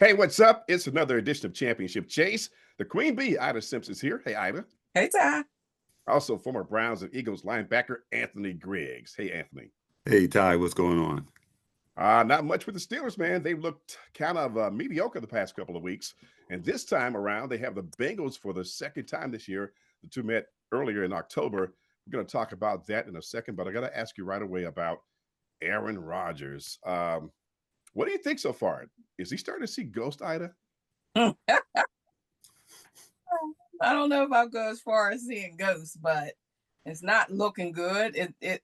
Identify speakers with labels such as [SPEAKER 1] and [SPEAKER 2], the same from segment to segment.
[SPEAKER 1] Hey, what's up? It's another edition of Championship Chase. The Queen Bee, Ida Simpson's here. Hey, Ida.
[SPEAKER 2] Hey, Ty.
[SPEAKER 1] Also, former Browns and Eagles linebacker Anthony Griggs. Hey, Anthony.
[SPEAKER 3] Hey Ty, what's going on?
[SPEAKER 1] Not much with the Steelers, man. They've looked kind of mediocre the past couple of weeks. And this time around, they have the Bengals for the second time this year. The two met earlier in October. We're going to talk about that in a second, but I got to ask you right away about Aaron Rodgers. What do you think so far? Is he starting to see ghost, Ida?
[SPEAKER 2] I don't know if I'll go as far as seeing ghosts, but it's not looking good. It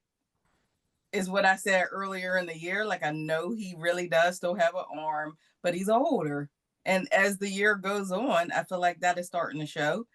[SPEAKER 2] is what I said earlier in the year. Like, I know he really does still have an arm, but he's older. And as the year goes on, I feel like that is starting to show.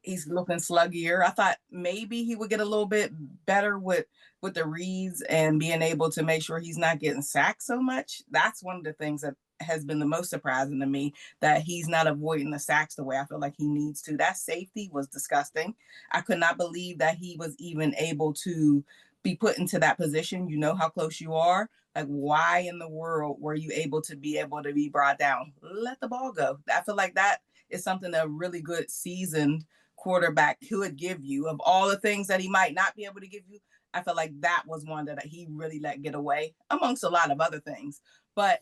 [SPEAKER 2] He's looking sluggier. I thought maybe he would get a little bit better with the reads and being able to make sure he's not getting sacked so much. That's one of the things that has been the most surprising to me, that he's not avoiding the sacks the way I feel like he needs to. That safety was disgusting. I could not believe that he was even able to be put into that position. You know how close you are. Like, why in the world were you able to be brought down? Let the ball go. I feel like that is something that a really good seasoned quarterback could give you. Of all the things that he might not be able to give you, I feel like that was one that he really let get away, amongst a lot of other things. But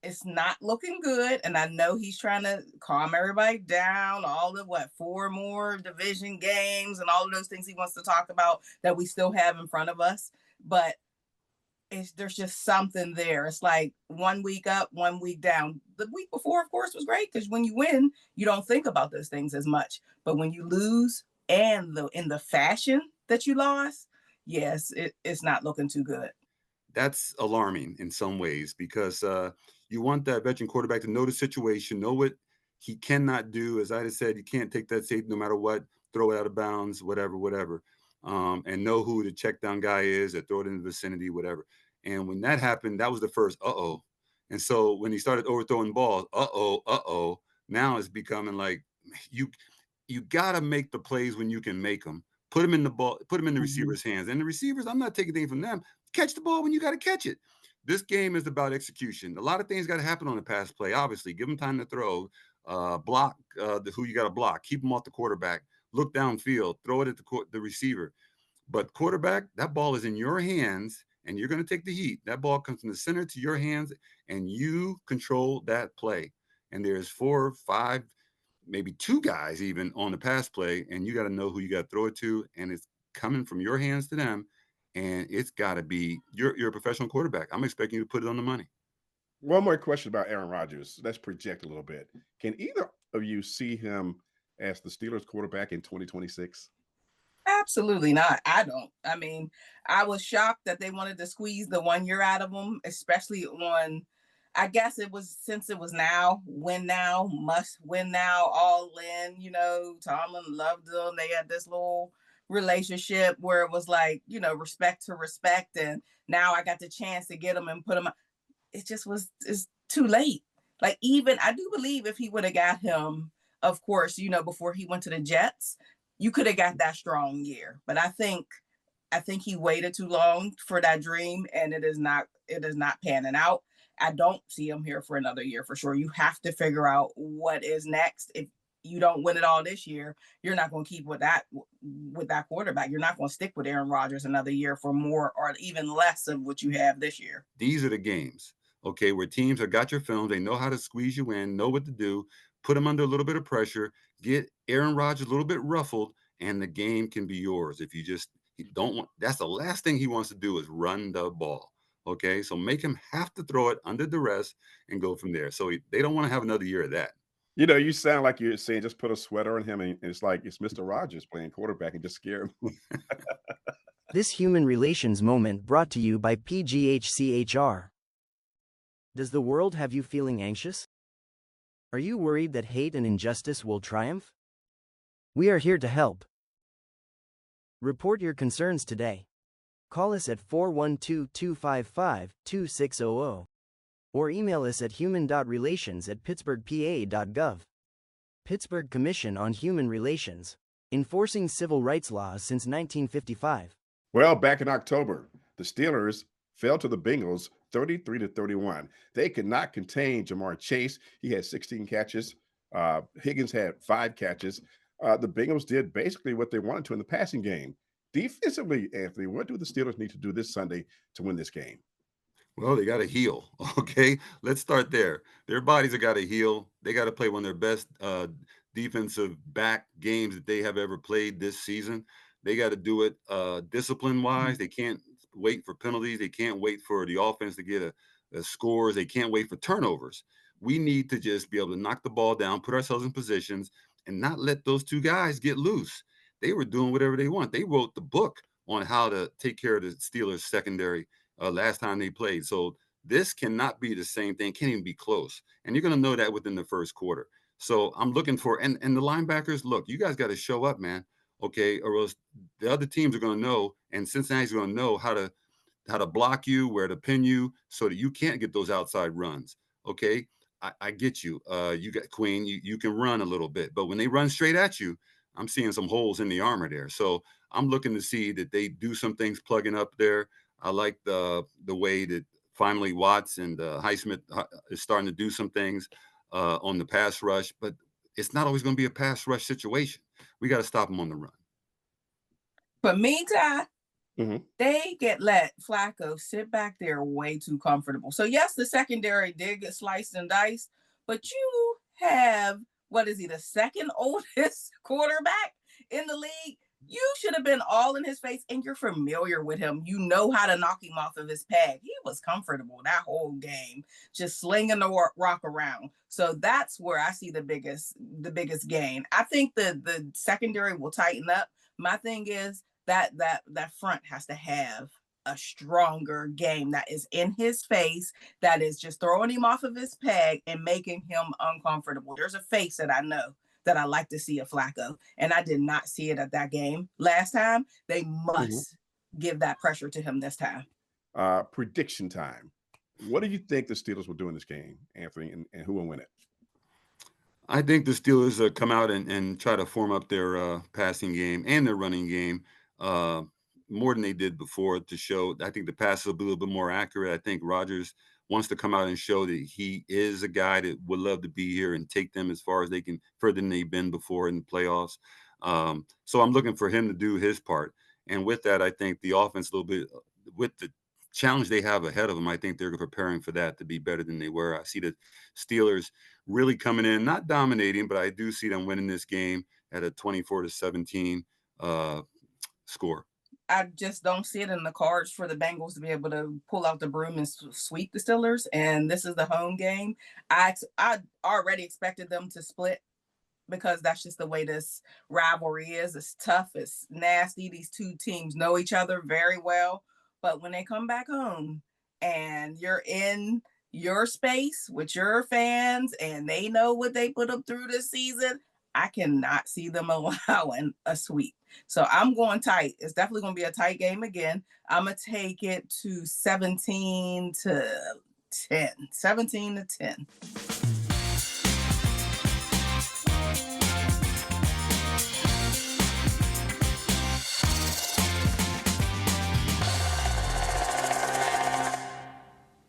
[SPEAKER 2] it's not looking good. And I know he's trying to calm everybody down, all the 4 more division games and all of those things he wants to talk about that we still have in front of us. But there's just something there. It's like 1 week up, 1 week down. The week before, of course, was great because when you win, you don't think about those things as much. But when you lose and in the fashion that you lost, yes, it's not looking too good.
[SPEAKER 3] That's alarming in some ways because you want that veteran quarterback to know the situation, know what he cannot do. As I said, you can't take that safety no matter what, throw it out of bounds, whatever. And know who the check down guy is or throw it in the vicinity, whatever. And when that happened, that was the first uh-oh. And so when he started overthrowing balls, uh-oh, now it's becoming like you got to make the plays when you can make them. Put them in the receiver's hands. And the receivers, I'm not taking anything from them. Catch the ball when you got to catch it. This game is about execution. A lot of things got to happen on the pass play. Obviously, give them time to throw, block who you got to block, keep them off the quarterback, look downfield, throw it at the receiver. But quarterback, that ball is in your hands, and you're going to take the heat. That ball comes from the center to your hands, and you control that play. And there's 4, 5, maybe 2 guys even on the pass play, and you got to know who you got to throw it to, and it's coming from your hands to them. And it's got to be you're a professional quarterback. I'm expecting you to put it on the money.
[SPEAKER 1] One more question about Aaron Rodgers. Let's project a little bit. Can either of you see him as the Steelers quarterback in 2026?
[SPEAKER 2] Absolutely not. I don't. I mean, I was shocked that they wanted to squeeze the 1 year out of him, especially on, I guess it was, since it was now, win now, must win now, all in. Tomlin loved them. They had this little relationship where it was like, respect to respect. And now I got the chance to get him and put him. It's too late. Like, even, I do believe if he would have got him, of course, before he went to the Jets, you could have got that strong year. But I think he waited too long for that dream, and it is not panning out. I don't see him here for another year for sure. You have to figure out what is next. If you don't win it all this year, you're not going to keep with that quarterback. You're not going to stick with Aaron Rodgers another year for more or even less of what you have this year.
[SPEAKER 3] These are the games, okay, where teams have got your film. They know how to squeeze you in, know what to do, put them under a little bit of pressure, get Aaron Rodgers a little bit ruffled, and the game can be yours. If you don't want, that's the last thing he wants to do is run the ball. Okay, so make him have to throw it under duress and go from there. So they don't want to have another year of that.
[SPEAKER 1] You sound like you're saying just put a sweater on him, and it's like it's Mr. Rogers playing quarterback and just scare him.
[SPEAKER 4] This human relations moment brought to you by PGHCHR. Does the world have you feeling anxious? Are you worried that hate and injustice will triumph? We are here to help. Report your concerns today. Call us at 412-255-2600 or email us at human.relations@pittsburghpa.gov. Pittsburgh Commission on Human Relations, enforcing civil rights laws since 1955.
[SPEAKER 1] Well, back in October, the Steelers fell to the Bengals 33-31. They could not contain Jamar Chase. He had 16 catches. Higgins had 5 catches. The Bengals did basically what they wanted to in the passing game. Defensively, Anthony, what do the Steelers need to do this Sunday to win this game?
[SPEAKER 3] Well, they got to heal. Okay, let's start there. Their bodies have got to heal. They got to play one of their best defensive back games that they have ever played this season. They got to do it discipline wise. They can't wait for penalties. They can't wait for the offense to get a scores. They can't wait for turnovers. We need to just be able to knock the ball down, put ourselves in positions, and not let those two guys get loose. They were doing whatever they want. They wrote the book on how to take care of the Steelers secondary last time they played. So this cannot be the same thing. Can't even be close. And you're going to know that within the first quarter. So I'm looking for, and the linebackers, look, you guys got to show up, man. Okay. Or else the other teams are going to know, and Cincinnati's going to know how to block you, where to pin you so that you can't get those outside runs. Okay. I get you. You got Queen, you can run a little bit, but when they run straight at you, I'm seeing some holes in the armor there. So I'm looking to see that they do some things plugging up there. I like the way that finally Watts and Highsmith is starting to do some things on the pass rush, but it's not always going to be a pass rush situation. We got to stop them on the run.
[SPEAKER 2] But meantime, they let Flacco sit back there way too comfortable. So yes, the secondary did get sliced and diced, but you have, what is he, the second oldest quarterback in the league? You should have been all in his face, and you're familiar with him. You know how to knock him off of his peg. He was comfortable that whole game, just slinging the rock around. So that's where I see the biggest gain. I think the secondary will tighten up. My thing is that front has to have a stronger game that is in his face, that is just throwing him off of his peg and making him uncomfortable. There's a face that I know that I like to see a Flacco, and I did not see it at that game last time. They must give that pressure to him this time.
[SPEAKER 1] Prediction time. What do you think the Steelers will do in this game, Anthony, and who will win it?
[SPEAKER 3] I think the Steelers come out and try to form up their passing game and their running game more than they did before to show. I think the passes will be a little bit more accurate. I think Rodgers wants to come out and show that he is a guy that would love to be here and take them as far as they can, further than they've been before in the playoffs. So I'm looking for him to do his part. And with that, I think the offense a little bit, with the challenge they have ahead of them, I think they're preparing for that to be better than they were. I see the Steelers really coming in, not dominating, but I do see them winning this game at a 24-17 score.
[SPEAKER 2] I just don't see it in the cards for the Bengals to be able to pull out the broom and sweep the Steelers. And this is the home game. I already expected them to split, because that's just the way this rivalry is. It's tough. It's nasty. These two teams know each other very well. But when they come back home and you're in your space with your fans and they know what they put up through this season, I cannot see them allowing a sweep. So I'm going tight. It's definitely going to be a tight game again. I'm going to take it to 17-10. 17-10.